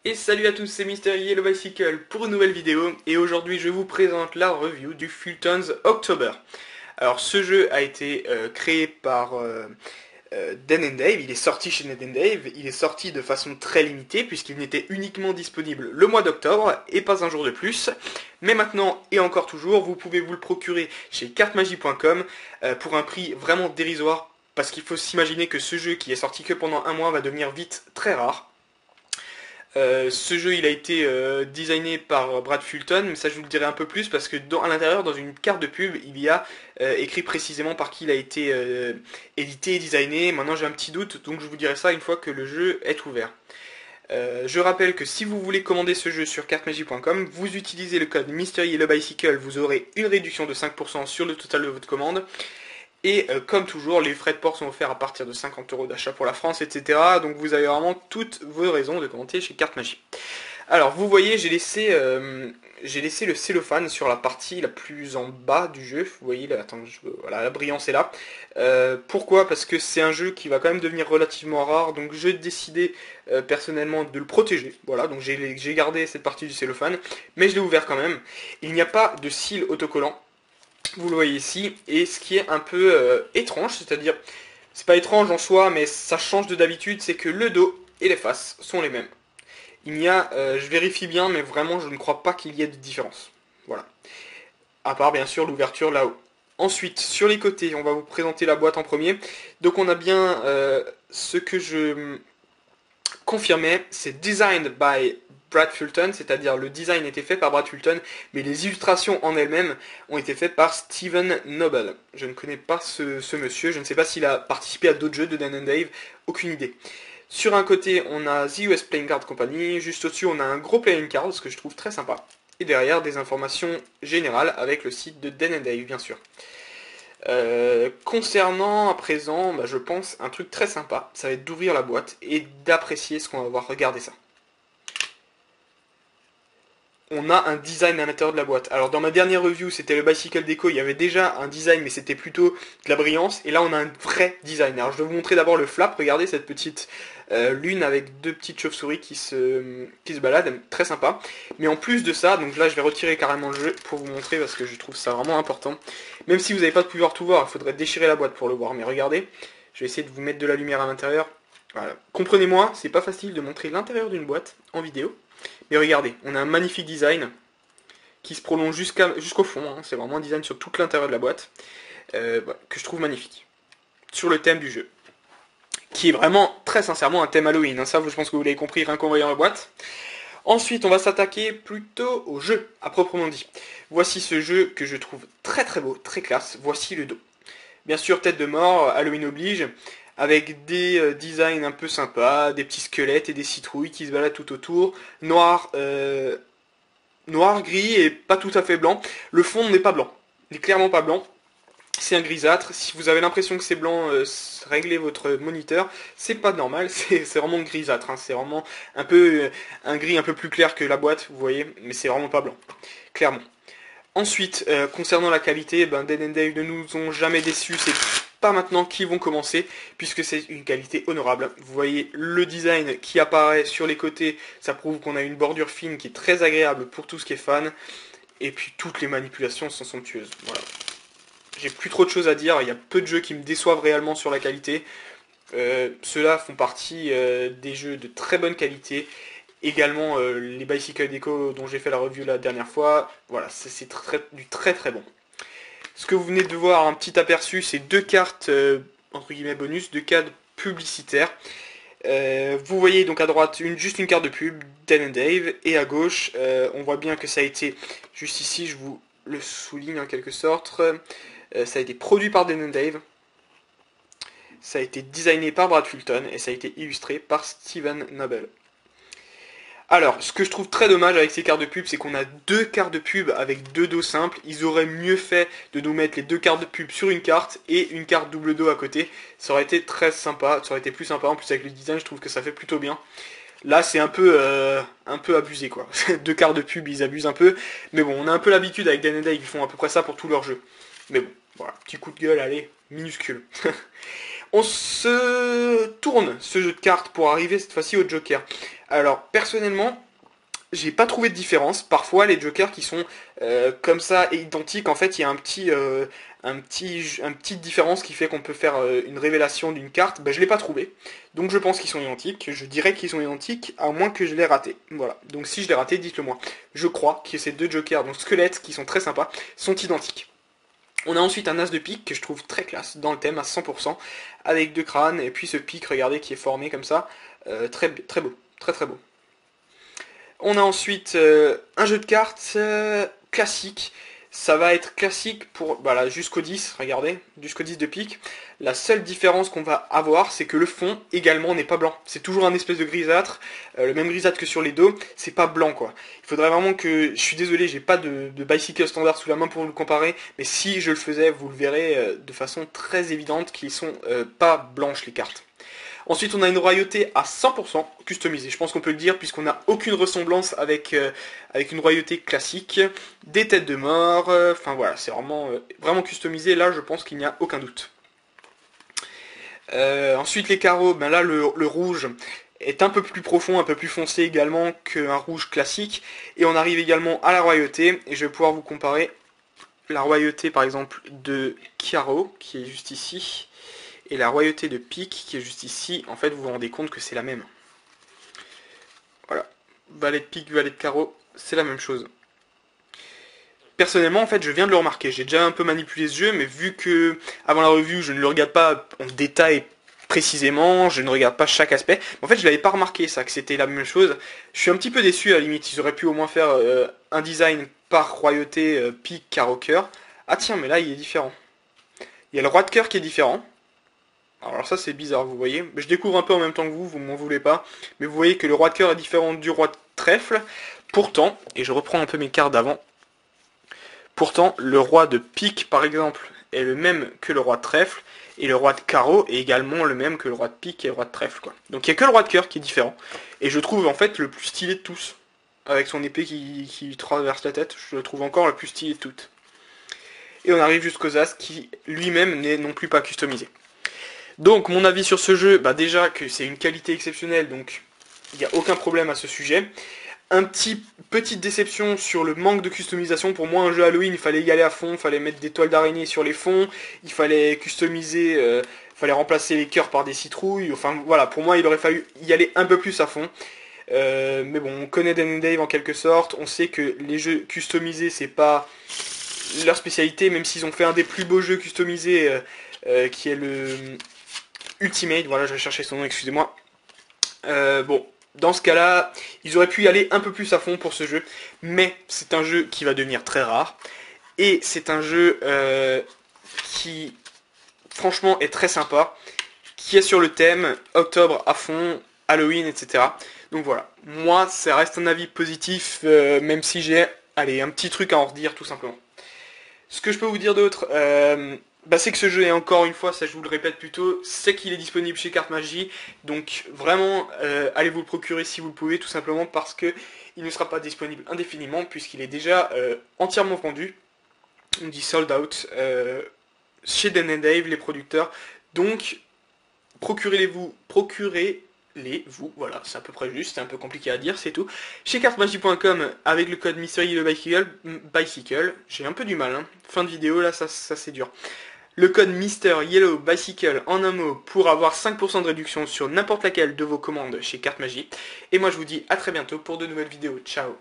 Et salut à tous, c'est Mister Yellow Bicycle pour une nouvelle vidéo et aujourd'hui je vous présente la review du Fulton's October. Alors ce jeu a été créé par Dan Dave, il est sorti chez Dan Dave, il est sorti de façon très limitée puisqu'il n'était uniquement disponible le mois d'octobre et pas un jour de plus. Mais maintenant et encore toujours, vous pouvez vous le procurer chez cartemagie.com pour un prix vraiment dérisoire parce qu'il faut s'imaginer que ce jeu qui est sorti que pendant un mois va devenir vite très rare. Ce jeu il a été designé par Brad Fulton, mais ça je vous le dirai un peu plus parce que à l'intérieur, dans une carte de pub, il y a écrit précisément par qui il a été édité et designé. Maintenant j'ai un petit doute, donc je vous dirai ça une fois que le jeu est ouvert. Je rappelle que si vous voulez commander ce jeu sur cartemagie.com, vous utilisez le code MrYellowBicycle, vous aurez une réduction de 5% sur le total de votre commande. Et comme toujours, les frais de port sont offerts à partir de 50 € d'achat pour la France, etc. Donc vous avez vraiment toutes vos raisons de commenter chez Carte Magie. Alors vous voyez, j'ai laissé le cellophane sur la partie la plus en bas du jeu. Vous voyez, là, attends, voilà, la brillance est là. Pourquoi? Parce que c'est un jeu qui va quand même devenir relativement rare, donc j'ai décidé personnellement de le protéger. Voilà, donc j'ai gardé cette partie du cellophane, mais je l'ai ouvert quand même. Il n'y a pas de cils autocollants. Vous le voyez ici, et ce qui est un peu étrange, c'est-à-dire, c'est pas étrange en soi, mais ça change de d'habitude, c'est que le dos et les faces sont les mêmes. Il y a, je vérifie bien, mais vraiment je ne crois pas qu'il y ait de différence. Voilà. À part bien sûr l'ouverture là-haut. Ensuite, sur les côtés, on va vous présenter la boîte en premier. Donc on a bien ce que je confirmais, c'est Designed by Brad Fulton, c'est-à-dire le design était fait par Brad Fulton, mais les illustrations en elles-mêmes ont été faites par Steven Noble. Je ne connais pas ce monsieur, je ne sais pas s'il a participé à d'autres jeux de Dan Dave, aucune idée. Sur un côté, on a The US Playing Card Company, juste au-dessus, on a un gros playing card, ce que je trouve très sympa. Et derrière, des informations générales avec le site de Dan Dave, bien sûr. Concernant à présent, je pense un truc très sympa, ça va être d'ouvrir la boîte et d'apprécier ce qu'on va voir. Regardez ça. On a un design à l'intérieur de la boîte. Alors dans ma dernière review, c'était le Bicycle Deco, il y avait déjà un design, mais c'était plutôt de la brillance. Et là, on a un vrai design. Alors je vais vous montrer d'abord le flap. Regardez cette petite lune avec deux petites chauves-souris qui se baladent, très sympa. Mais en plus de ça, donc là, je vais retirer carrément le jeu pour vous montrer parce que je trouve ça vraiment important. Même si vous n'avez pas de pouvoir tout voir, il faudrait déchirer la boîte pour le voir. Mais regardez, je vais essayer de vous mettre de la lumière à l'intérieur. Voilà. Comprenez-moi, c'est pas facile de montrer l'intérieur d'une boîte en vidéo. Mais regardez, on a un magnifique design qui se prolonge jusqu'au fond. Hein. C'est vraiment un design sur tout l'intérieur de la boîte que je trouve magnifique. Sur le thème du jeu. Qui est vraiment, très sincèrement, un thème Halloween. Hein. Ça, je pense que vous l'avez compris rien qu'en voyant la boîte. Ensuite, on va s'attaquer plutôt au jeu, à proprement dit. Voici ce jeu que je trouve très très beau, très classe. Voici le dos. Bien sûr, tête de mort, Halloween oblige, avec des designs un peu sympas, des petits squelettes et des citrouilles qui se baladent tout autour, noir, noir, gris et pas tout à fait blanc. Le fond n'est pas blanc, il n'est clairement pas blanc, c'est un grisâtre. Si vous avez l'impression que c'est blanc, réglez votre moniteur, c'est pas normal, c'est vraiment grisâtre, hein. C'est vraiment un peu un gris un peu plus clair que la boîte, vous voyez, mais c'est vraiment pas blanc, clairement. Ensuite, concernant la qualité, Dan Dave ne nous ont jamais déçus, c'est pas maintenant qu'ils vont commencer, puisque c'est une qualité honorable. Vous voyez le design qui apparaît sur les côtés, ça prouve qu'on a une bordure fine qui est très agréable pour tout ce qui est fan, et puis toutes les manipulations sont somptueuses. Voilà. J'ai plus trop de choses à dire, il y a peu de jeux qui me déçoivent réellement sur la qualité. Ceux-là font partie des jeux de très bonne qualité. Également les Bicycle Deco dont j'ai fait la review la dernière fois, voilà, c'est du très très bon. Ce que vous venez de voir, un petit aperçu, c'est deux cartes entre guillemets bonus, deux cartes publicitaires. Vous voyez donc à droite juste une carte de pub, Dan Dave, et à gauche on voit bien que ça a été, juste ici je vous le souligne en quelque sorte, ça a été produit par Dan Dave, ça a été designé par Brad Fulton et ça a été illustré par Steven Noble. Alors, ce que je trouve très dommage avec ces cartes de pub, c'est qu'on a deux cartes de pub avec deux dos simples. Ils auraient mieux fait de nous mettre les deux cartes de pub sur une carte et une carte double dos à côté. Ça aurait été très sympa, ça aurait été plus sympa. En plus avec le design, je trouve que ça fait plutôt bien. Là, c'est un peu abusé quoi. Deux cartes de pub, ils abusent un peu. Mais bon, on a un peu l'habitude avec Dan Dave, ils font à peu près ça pour tous leurs jeux. Mais bon, voilà, petit coup de gueule, allez, minuscule. On se tourne ce jeu de cartes pour arriver cette fois-ci au Joker. Alors personnellement, j'ai pas trouvé de différence. Parfois, les jokers qui sont comme ça et identiques, en fait, il y a une petite différence qui fait qu'on peut faire une révélation d'une carte. Ben, je l'ai pas trouvé. Donc je pense qu'ils sont identiques. Je dirais qu'ils sont identiques, à moins que je l'ai raté. Voilà. Donc si je l'ai raté, dites-le moi. Je crois que ces deux jokers, donc squelettes, qui sont très sympas, sont identiques. On a ensuite un as de pique que je trouve très classe dans le thème à 100%, avec deux crânes, et puis ce pique, regardez, qui est formé comme ça. Très, très beau. Très très beau. On a ensuite un jeu de cartes classique. Ça va être classique pour voilà, jusqu'au 10, regardez, jusqu'au 10 de pique. La seule différence qu'on va avoir, c'est que le fond également n'est pas blanc. C'est toujours un espèce de grisâtre, le même grisâtre que sur les dos, c'est pas blanc quoi. Il faudrait vraiment que, je suis désolé, j'ai pas de bicycle standard sous la main pour vous le comparer, mais si je le faisais, vous le verrez de façon très évidente qu'ils sont pas blanches les cartes. Ensuite, on a une royauté à 100% customisée. Je pense qu'on peut le dire puisqu'on n'a aucune ressemblance avec une royauté classique. Des têtes de mort. Enfin voilà, c'est vraiment customisé. Là, je pense qu'il n'y a aucun doute. Ensuite, les carreaux. Ben là, le rouge est un peu plus profond, un peu plus foncé également qu'un rouge classique. Et on arrive également à la royauté. Et je vais pouvoir vous comparer la royauté, par exemple, de carreau, qui est juste ici. Et la royauté de pique qui est juste ici, en fait vous vous rendez compte que c'est la même. Voilà, valet de pique, valet de carreau, c'est la même chose. Personnellement en fait je viens de le remarquer, j'ai déjà un peu manipulé ce jeu, mais vu que avant la revue je ne le regarde pas en détail précisément, je ne regarde pas chaque aspect, en fait je l'avais pas remarqué ça, que c'était la même chose. Je suis un petit peu déçu à la limite, ils auraient pu au moins faire un design par royauté pique, carreau, cœur. Ah tiens mais là il est différent. Il y a le roi de cœur qui est différent. Alors ça c'est bizarre, vous voyez. Je découvre un peu en même temps que vous m'en voulez pas. Mais vous voyez que le roi de cœur est différent du roi de trèfle. Pourtant, et je reprends un peu mes cartes d'avant, pourtant le roi de pique par exemple est le même que le roi de trèfle. Et le roi de carreau est également le même que le roi de pique et le roi de trèfle, quoi. Donc il n'y a que le roi de cœur qui est différent. Et je trouve en fait le plus stylé de tous. Avec son épée qui traverse la tête, je le trouve encore le plus stylé de toutes. Et on arrive jusqu'aux as qui lui-même n'est non plus pas customisé. Donc mon avis sur ce jeu, bah déjà que c'est une qualité exceptionnelle, donc il n'y a aucun problème à ce sujet. Petite déception sur le manque de customisation. Pour moi un jeu Halloween, il fallait y aller à fond, il fallait mettre des toiles d'araignée sur les fonds, il fallait customiser, il fallait remplacer les cœurs par des citrouilles, enfin voilà, pour moi il aurait fallu y aller un peu plus à fond. Mais bon, on connaît Dan and Dave en quelque sorte, on sait que les jeux customisés c'est pas leur spécialité, même s'ils ont fait un des plus beaux jeux customisés qui est le Ultimate, voilà, je vais chercher son nom, excusez-moi. Bon, dans ce cas-là, ils auraient pu y aller un peu plus à fond pour ce jeu, mais c'est un jeu qui va devenir très rare, et c'est un jeu qui, franchement, est très sympa, qui est sur le thème octobre à fond, Halloween, etc. Donc voilà, moi, ça reste un avis positif, même si j'ai, allez, un petit truc à en redire, tout simplement. Ce que je peux vous dire d'autre, c'est que ce jeu est encore une fois, ça je vous le répète plutôt, c'est qu'il est disponible chez Carte Magie, donc vraiment allez vous le procurer si vous le pouvez, tout simplement parce que il ne sera pas disponible indéfiniment puisqu'il est déjà entièrement vendu, on dit sold out, chez Dan and Dave, les producteurs, donc procurez-les-vous, voilà, c'est à peu près juste, c'est un peu compliqué à dire, c'est tout. Chez cartemagie.com, avec le code Mystery le Bicycle, j'ai un peu du mal, hein. Fin de vidéo, là, ça c'est dur. Le code Mister Yellow Bicycle en un mot pour avoir 5% de réduction sur n'importe laquelle de vos commandes chez Carte Magie. Et moi je vous dis à très bientôt pour de nouvelles vidéos. Ciao.